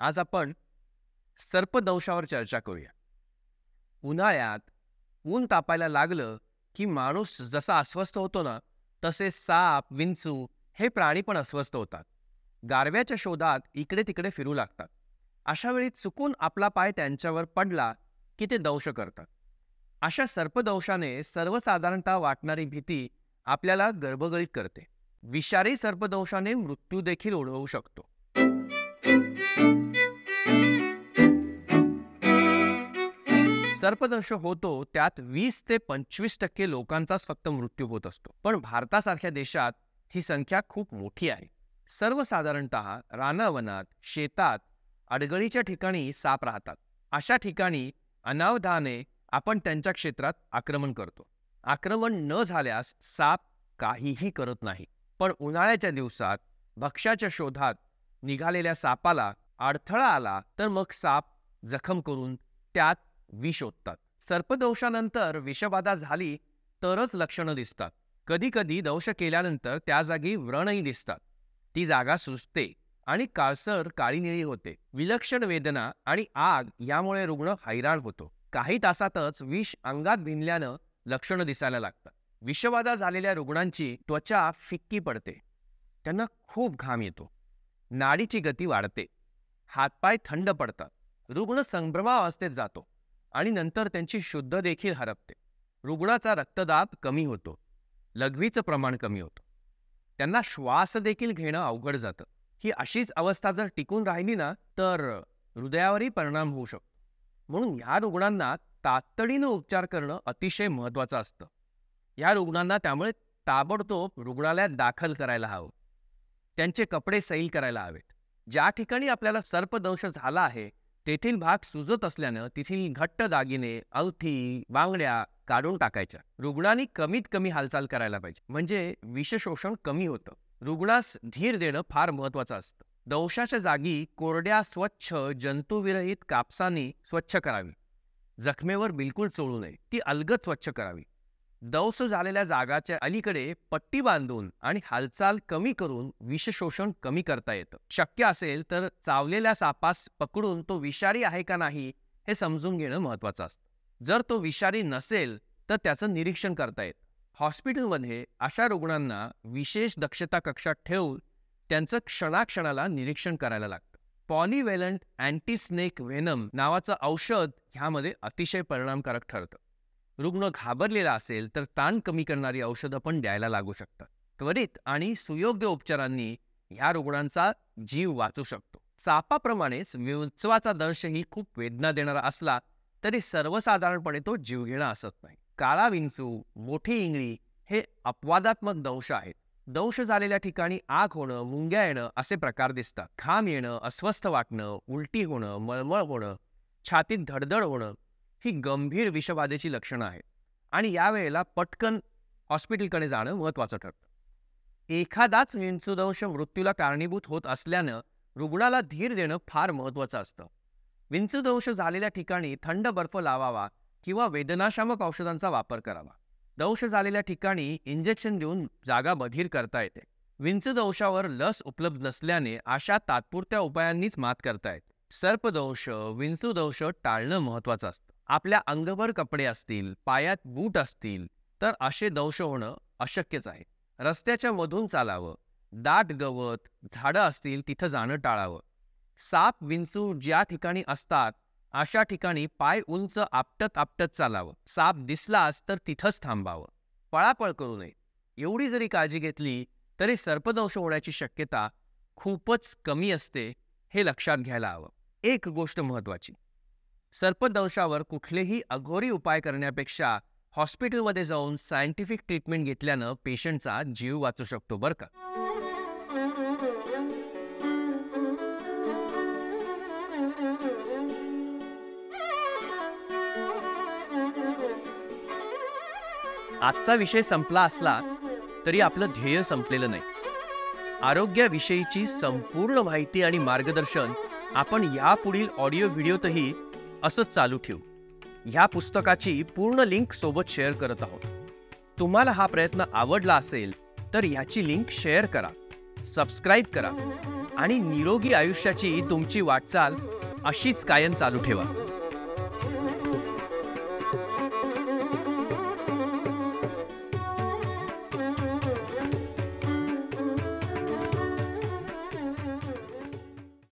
आज आपण सर्पदंशावर चर्चा करूया. उन्हाळ्यात ऊन तापायला लागलं की माणूस जसा अस्वस्थ होतो ना, तसे साप, विंचू हे प्राणी पण अस्वस्थ होतात. गारव्याच्या शोधात इकडे तिकडे फिरू लागतात. अशा वेळी चुकून आपला पाय त्यांच्यावर पडला की ते दंश करतात. अशा सर्पदंशाने सर्वसाधारणतः वाटणारी भीती आपल्याला गर्भगळीत करते. विषारी सर्पदंशाने मृत्यू देखील ओढवू शकतो. सर्पदंश होतो त्यात 20 ते 25% लोकांचाच फक्त मृत्यू होत असतो. पण भारतासारख्या देशात ही संख्या खूप मोठी आहे. सर्वसाधारणतः रानावनात, शेतात, अडगळीच्या ठिकाणी साप राहतात. अशा ठिकाणी अनावधानाने आपण त्यांच्या क्षेत्रात आक्रमण करतो. आक्रमण न झाल्यास साप काहीही करत नाही. पण उन्हाळ्याच्या दिवसात भक्ष्याच्या शोधात निघालेल्या सापाला अडथळा आला तर मग साप जखम करून त्यात विष ओततात. सर्पदंशानंतर विषबाधा झाली तरच लक्षणं दिसतात. कधी कधी दंश केल्यानंतर त्या जागी व्रणही दिसतात. ती जागा सुजते आणि काळसर काळी निळी होते. विलक्षण वेदना आणि आग यामुळे रुग्ण हैराण होतो. काही तासातच विष अंगात भिनल्यानं लक्षणं दिसायला लागतात. विषबाधा झालेल्या रुग्णांची त्वचा फिक्की पडते. त्यांना खूप घाम येतो. नाडीची गती वाढते. हातपाय थंड पडतात. रुग्ण संभ्रमावस्थेत जातो आणि नंतर त्यांची शुद्ध देखील हरपते. रुग्णाचा रक्तदाब कमी होतो. लघवीचं प्रमाण कमी होतं. त्यांना श्वास देखील घेणं अवघड जातं. ही अशीच अवस्था जर टिकून राहिली ना तर हृदयावरही परिणाम होऊ शकतो. म्हणून ह्या रुग्णांना तातडीनं उपचार करणं अतिशय महत्त्वाचं असतं. या रुग्णांना त्यामुळे ताबडतोब रुग्णालयात दाखल करायला हवं. त्यांचे कपडे सैल करायला हवेत. ज्या ठिकाणी आपल्याला सर्पदंश झाला आहे तेथील भाग सुजत असल्यानं तेथील घट्ट दागिने, अंगठी, बांगड्या काढून टाकायच्या. रुग्णांनी कमीत कमी हालचाल करायला पाहिजे, म्हणजे विषशोषण कमी होतं. रुग्णास धीर देणं फार महत्त्वाचं असतं. दंशाच्या जागी कोरड्या, स्वच्छ, जंतुविरहित कापसाने स्वच्छ करावी. जखमेवर बिलकुल चोळू नये. ती अलगद स्वच्छ करावी. दंश झालेल्या जागाच्या अलीकडे पट्टी बांधून आणि हालचाल कमी करून विषशोषण कमी करता येतं. शक्य असेल तर चावलेल्या सापास पकडून तो विषारी आहे का नाही हे समजून घेणं महत्त्वाचं असतं. जर तो विषारी नसेल तर त्याचं निरीक्षण करता येतं. हॉस्पिटलमध्ये अशा रुग्णांना विशेष दक्षता कक्षात ठेवून त्यांचं क्षणाक्षणाला निरीक्षण करायला लागतं. पॉलीव्हॅलंट अँटीस्नेक व्हेनम नावाचं औषध ह्यामध्ये अतिशय परिणामकारक ठरतं. रुग्ण घाबरलेला असेल तर ताण कमी करणारी औषधं पण द्यायला लागू शकतात. त्वरित आणि सुयोग्य उपचारांनी ह्या रुग्णांचा जीव वाचू शकतो. सापाप्रमाणेच विंचवाचा दंशही खूप वेदना देणारा असला तरी सर्वसाधारणपणे तो जीवघेणा असत नाही. काळा विंचू, मोठी इंगळी हे अपवादात्मक दंश आहेत. दंश झालेल्या ठिकाणी आग होणं, मुंग्या येणं असे प्रकार दिसतात. घाम येणं, अस्वस्थ वाटणं, उलटी होणं, मळमळ होणं, छातीत धडधड होणं ही गंभीर विषबाधेची लक्षणं आहेत आणि यावेळेला पटकन हॉस्पिटलकडे जाणं महत्त्वाचं ठरतं. एखादाच विंचूदंश मृत्यूला कारणीभूत होत असल्यानं रुग्णाला धीर देणं फार महत्त्वाचं असतं. विंचूदंश झालेल्या ठिकाणी थंड बर्फ लावावा किंवा वेदनाशामक औषधांचा वापर करावा. दंश झालेल्या ठिकाणी इंजेक्शन देऊन जागा बधीर करता येते. विंचूदंशावर लस उपलब्ध नसल्याने अशा तात्पुरत्या उपायांनीच मात करता येते. सर्पदंश, विंचूदंश टाळणं महत्त्वाचं असतं. आपल्या अंगभर कपडे असतील, पायात बूट असतील तर असे दंश होणं अशक्यच आहे. रस्त्याच्या मधून चालावं. दाट गवत, झाडं असतील तिथं जाणं टाळावं. साप, विंचू ज्या ठिकाणी असतात अशा ठिकाणी पाय उंच आपटत आपटत चालावं. साप दिसलाच तर तिथंच थांबावं. पळापळ करू नये. एवढी जरी काळजी घेतली तरी सर्पदंश होण्याची शक्यता खूपच कमी असते, हे लक्षात घ्यायला हवं. एक गोष्ट महत्त्वाची, सर्पदंशावर कुठलेही अघोरी उपाय करण्यापेक्षा हॉस्पिटलमध्ये जाऊन सायंटिफिक ट्रीटमेंट घेतल्यानं पेशंटचा जीव वाचू शकतो बरं का. आजचा विषय संपला असला तरी आपलं ध्येय संपलेलं नाही. आरोग्याविषयीची संपूर्ण माहिती आणि मार्गदर्शन आपण यापुढील ऑडिओ व्हिडिओतही असंच चालू ठेवू. ह्या पुस्तकाची पूर्ण लिंक सोबत शेअर करत आहोत. तुम्हाला हा प्रयत्न आवडला असेल तर ह्याची लिंक शेअर करा, सबस्क्राईब करा आणि निरोगी आयुष्याची तुमची वाटचाल अशीच कायम चालू ठेवा.